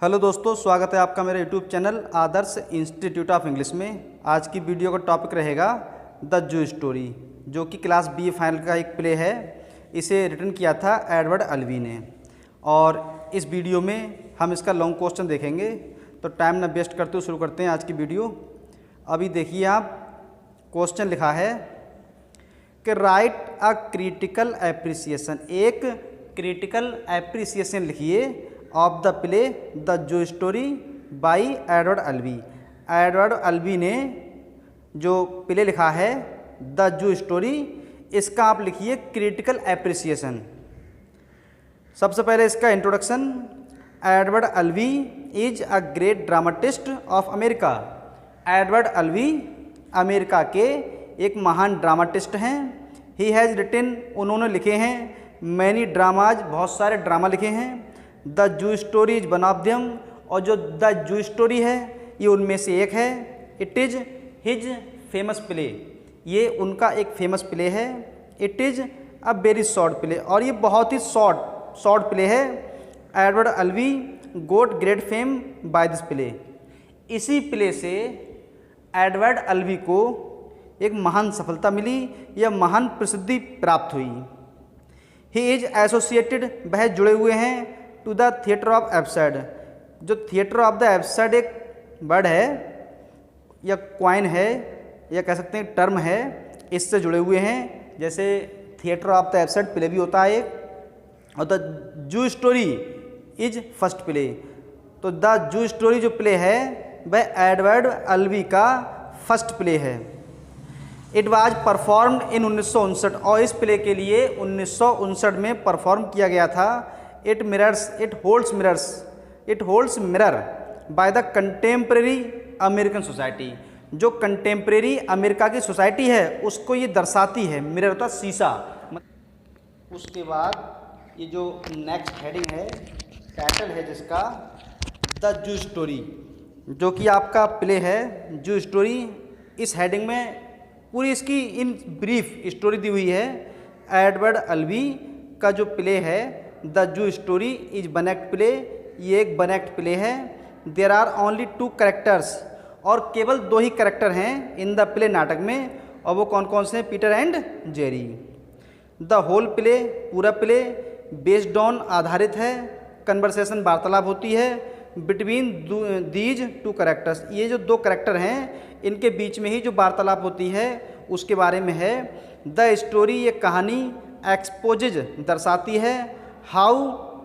Hello दोस्तों, स्वागत है आपका मेरे YouTube channel Adarsh institute of English में। आज की वीडियो का टॉपिक रहेगा द जू स्टोरी, जो कि क्लास बी फाइनल का एक प्ले है। इसे रिटन किया था एडवर्ड अल्वी ने। और इस वीडियो में हम इसका लॉन्ग क्वेश्चन देखेंगे, तो टाइम ना वेस्ट करते हुए शुरू करते हैं आज की वीडियो। अभी देखिए, आप क्वेश्चन लिखा है कि राइट अ क्रिटिकल एप्रिसिएशन, एक क्रिटिकल एप्रिसिएशन लिखिए of the play the zoo story by Edward Alvi. Edward Alvi ने जो प्ले लिखा है द जू स्टोरी, इसका आप लिखिए क्रिटिकल एप्रिसिएशन। सबसे पहले इसका introduction. Edward Albee is a great dramatist of America. Edward Alvi America के एक महान ड्रामाटिस्ट हैं। ही हैज़ रिटन, उन्होंने लिखे हैं, मैनी ड्रामाज, बहुत सारे ड्रामा लिखे हैं। The zoo story is one of them, और जो द जू स्टोरी है ये उनमें से एक है। It is his famous play, ये उनका एक फेमस प्ले है। It is a very short play, और ये बहुत ही शॉर्ट प्ले है। Edward Albee got great fame by this play. इसी प्ले से एडवर्ड अल्वी को एक महान सफलता मिली या महान प्रसिद्धि प्राप्त हुई। ही इज एसोसिएटेड, वह जुड़े हुए हैं, to the theatre of absurd. जो थिएटर ऑफ द एब्सर्ड एक वर्ड है या क्वाइन है या कह सकते हैं टर्म है, इससे जुड़े हुए हैं। जैसे theatre of the absurd play भी होता है एक, और the zoo story is first play. तो द जू स्टोरी जो प्ले है वह एडवर्ड अल्वी का फर्स्ट प्ले है। इट वाज परफॉर्म्ड इन 1959, और इस प्ले के लिए 1959 में परफॉर्म किया गया था। It holds mirror by the contemporary American society. जो कंटेम्प्रेरी अमेरिका की सोसाइटी है उसको ये दर्शाती है। मिरर होता शीशा। उसके बाद ये जो नेक्स्ट हेडिंग है, टाइटल है जिसका द जू स्टोरी, जो कि आपका प्ले है जू स्टोरी। इस हेडिंग में पूरी इसकी इन ब्रीफ स्टोरी दी हुई है। एडवर्ड अल्वी का जो प्ले है the zoo story is one act play, ये एक वन एक्ट प्ले है। देयर आर ओनली 2 कैरेक्टर्स, और केवल 2 ही कैरेक्टर हैं इन द प्ले, नाटक में, और वो कौन कौन से हैं? Peter and Jerry. The whole play, पूरा प्ले, बेस्ड ऑन, आधारित है, कन्वर्सेशन, वार्तालाप होती है, बिटवीन दीज 2 कैरेक्टर्स, ये जो 2 कैरेक्टर हैं इनके बीच में ही जो वार्तालाप होती है उसके बारे में है। द स्टोरी, ये कहानी, एक्सपोजेज, दर्शाती है, how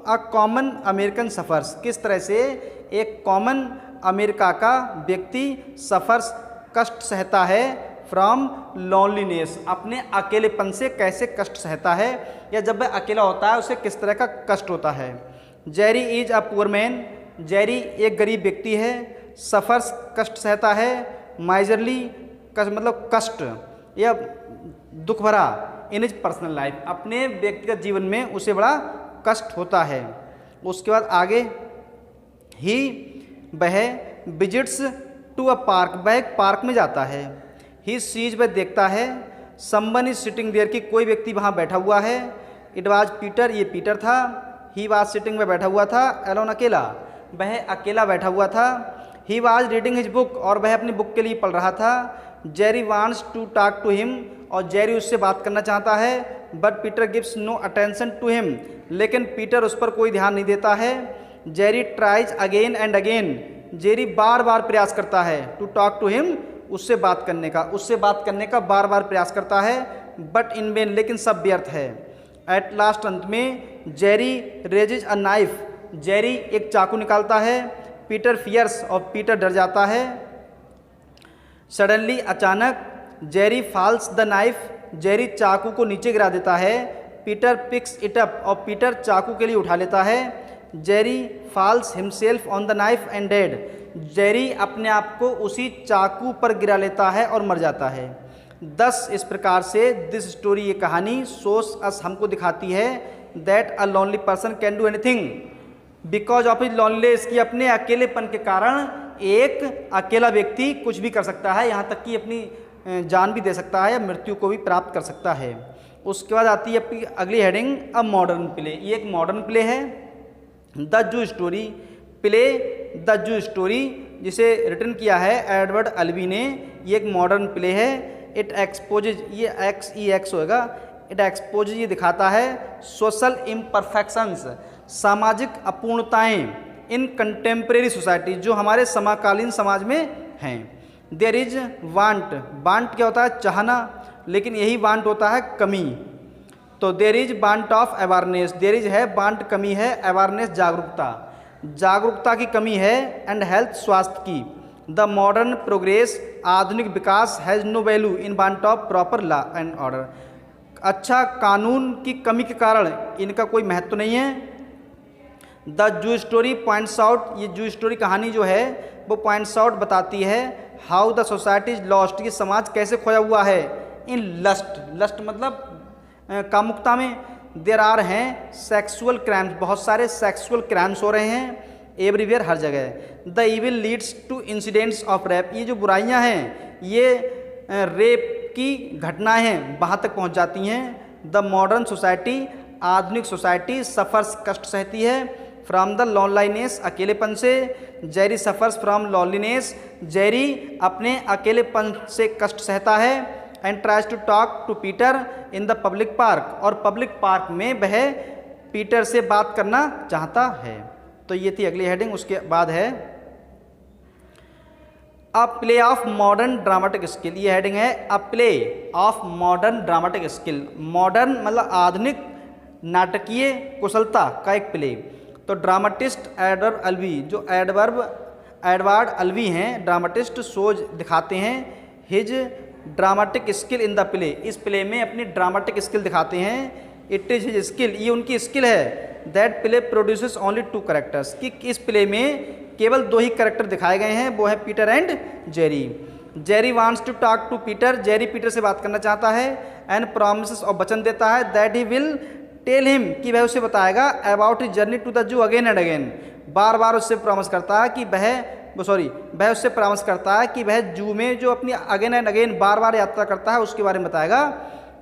a common American suffers, किस तरह से एक कॉमन अमेरिका का व्यक्ति सफ़र्स, कष्ट सहता है, फ्रॉम लॉनलीनेस, अपने अकेलेपन से कैसे कष्ट सहता है, या जब वह अकेला होता है उसे किस तरह का कष्ट होता है। Jerry is a poor man, Jerry एक गरीब व्यक्ति है, सफ़र्स, कष्ट सहता है, माइजरली, मतलब कष्ट या दुख भरा, इन इज पर्सनल लाइफ, अपने व्यक्तिगत जीवन में उसे बड़ा कष्ट होता है। उसके बाद आगे, ही, वह, विजिट्स टू अ पार्क, वह एक पार्क में जाता है। ही सीज, वह देखता है, समवन इज सिटिंग देयर, कि कोई व्यक्ति वहाँ बैठा हुआ है। इट वाज पीटर, ये पीटर था। ही वाज सिटिंग, वह बैठा हुआ था, एलोन, अकेला, वह अकेला बैठा हुआ था। He was reading his book, और वह अपनी बुक के लिए पढ़ रहा था। Jerry wants to talk to him, और जेरी उससे बात करना चाहता है, but Peter gives no attention to him, लेकिन पीटर उस पर कोई ध्यान नहीं देता है। Jerry tries again and again, Jerry बार बार प्रयास करता है, टू टॉक टू हिम, उससे बात करने का बार बार प्रयास करता है, बट इन वेन, लेकिन सब व्यर्थ है। एट लास्ट, अंत में, Jerry raises a knife, Jerry एक चाकू निकालता है। पीटर फियर्स, और पीटर डर जाता है। सडनली, अचानक, Jerry falls the knife, Jerry चाकू को नीचे गिरा देता है। पीटर पिक्स इट अप, और पीटर चाकू के लिए उठा लेता है। Jerry falls himself on the knife and dead, Jerry अपने आप को उसी चाकू पर गिरा लेता है और मर जाता है। 10 इस प्रकार से दिस स्टोरी, ये कहानी, शोस अस, हमको दिखाती है, that a lonely person can do anything, because of his loneliness, कि अपने अकेलेपन के कारण एक अकेला व्यक्ति कुछ भी कर सकता है, यहाँ तक कि अपनी जान भी दे सकता है या मृत्यु को भी प्राप्त कर सकता है। उसके बाद आती है अपनी अगली हेडिंग, अ मॉडर्न प्ले। ये एक मॉडर्न प्ले है। The zoo story play, the zoo story, जिसे रिटर्न किया है एडवर्ड अल्वी ने। ये एक मॉडर्न प्ले है। इट एक्सपोजेज, ये XEX होगा, इट एक्सपोजेज, ये दिखाता है सोशल इम्परफेक्शंस, सामाजिक अपूर्णताएं इन कंटेम्प्रेरी सोसाइटी, जो हमारे समकालीन समाज में हैं। देयर इज वांट, वांट क्या होता है? चाहना, लेकिन यही वांट होता है कमी। तो there is want of awareness, there is है वांट कमी है, अवेयरनेस जागरूकता, जागरूकता की कमी है, एंड हेल्थ स्वास्थ्य की। द मॉडर्न प्रोग्रेस, आधुनिक विकास, has no value in want of proper law and order, अच्छा कानून की कमी के कारण इनका कोई महत्व नहीं है। The zoo story points out, ये जू स्टोरी कहानी जो है वो पॉइंट्स आउट बताती है how the society is lost, ये समाज कैसे खोया हुआ है इन लस्ट, लस्ट मतलब कामुकता में। देर आर हैं सेक्सुअल क्राइम्स, बहुत सारे सेक्सुअल क्राइम्स हो रहे हैं एवरीवेयर, हर जगह। The evil leads to incidents of rape, ये जो बुराइयां हैं ये रेप की घटनाएं हैं वहाँ तक पहुँच जाती हैं। द मॉडर्न सोसाइटी, आधुनिक सोसाइटी, सफ़र्स, कष्ट सहती है फ्रॉम द लॉनलाइनेस, अकेलेपन से। Jerry suffers from loneliness, Jerry अपने अकेलेपन से कष्ट सहता है। And tries to talk to Peter in the public park, और पब्लिक पार्क में वह पीटर से बात करना चाहता है। तो ये थी अगली हेडिंग। उसके बाद है अ play of modern dramatic skill, ये हेडिंग है अ play of modern dramatic skill. Modern मतलब आधुनिक नाटकीय कुशलता का एक प्ले। तो ड्रामाटिस्ट एडवर्ड अल्वी, जो एडवर्ड अल्वी हैं ड्रामाटिस्ट, सोज दिखाते हैं his dramatic skill in the play, इस प्ले में अपनी ड्रामेटिक स्किल दिखाते हैं। इट इज हिज स्किल, ये उनकी स्किल है। That play produces only 2 characters, कि इस प्ले में केवल 2 ही कैरेक्टर दिखाए गए हैं, वो है Peter and Jerry. Jerry wants to talk to Peter, Jerry Peter से बात करना चाहता है। एंड प्रॉमिसेस, और वचन देता है that he will tell him, कि वह उसे बताएगा about his journey to the zoo again and again, बार बार उससे प्रॉमिस करता है कि वह उससे प्रॉमिस करता है कि वह जू में जो अपनी अगेन एंड अगेन बार बार यात्रा करता है उसके बारे में बताएगा।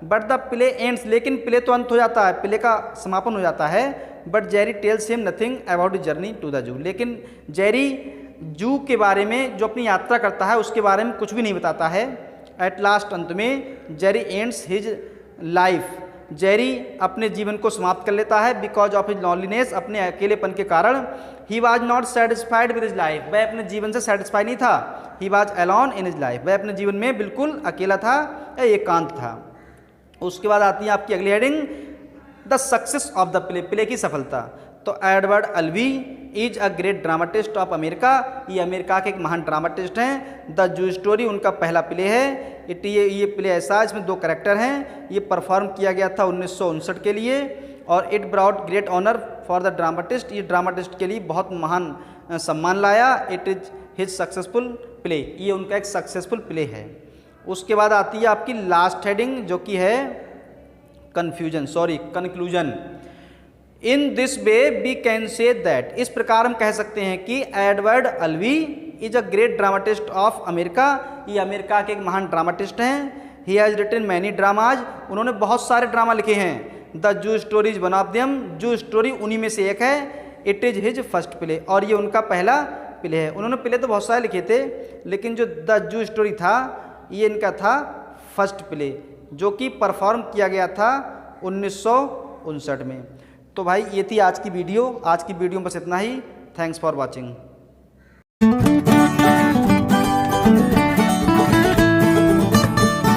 बट द प्ले एंड्स, लेकिन प्ले तो अंत हो जाता है, प्ले का समापन हो जाता है। But Jerry tells him nothing about his journey to the zoo, लेकिन जेरी जू के बारे में जो अपनी यात्रा करता है उसके बारे में कुछ भी नहीं बताता है। एट लास्ट, अंत में Jerry ends his life, Jerry अपने जीवन को समाप्त कर लेता है बिकॉज ऑफ हिज लॉनलीनेस, अपने अकेलेपन के कारण। He was not satisfied with his life, वह अपने जीवन से सेटिस्फाई नहीं था। He was alone in his life, वह अपने जीवन में बिल्कुल अकेला था या एकांत था। उसके बाद आती है आपकी अगली heading, the success of the play, play की सफलता। तो Edward Albee is a great dramatist of America, ये अमेरिका के एक महान ड्रामाटिस्ट हैं। द जू स्टोरी उनका पहला प्ले है। ये प्ले ऐसा, इसमें 2 कैरेक्टर हैं। ये परफॉर्म किया गया था 1959 के लिए, और it brought great honour for the dramatist, ये ड्रामाटिस्ट के लिए बहुत महान सम्मान लाया। It is his successful play, ये उनका एक सक्सेसफुल प्ले है। उसके बाद आती है आपकी लास्ट हेडिंग जो कि है conclusion. In this way we can say that, इस प्रकार हम कह सकते हैं कि Edward Albee is a great dramatist of America, ये अमेरिका के एक महान ड्रामाटिस्ट हैं। He has written many dramas, उन्होंने बहुत सारे ड्रामा लिखे हैं। The zoo story is one of them, zoo story उन्हीं में से एक है। It is his first play, और ये उनका पहला प्ले है। उन्होंने प्ले तो बहुत सारे लिखे थे, लेकिन जो द जू स्टोरी था ये इनका था फर्स्ट प्ले, जो कि परफॉर्म किया गया था 1959 में। तो भाई ये थी आज की वीडियो। आज की वीडियो में बस इतना ही। Thanks for watching.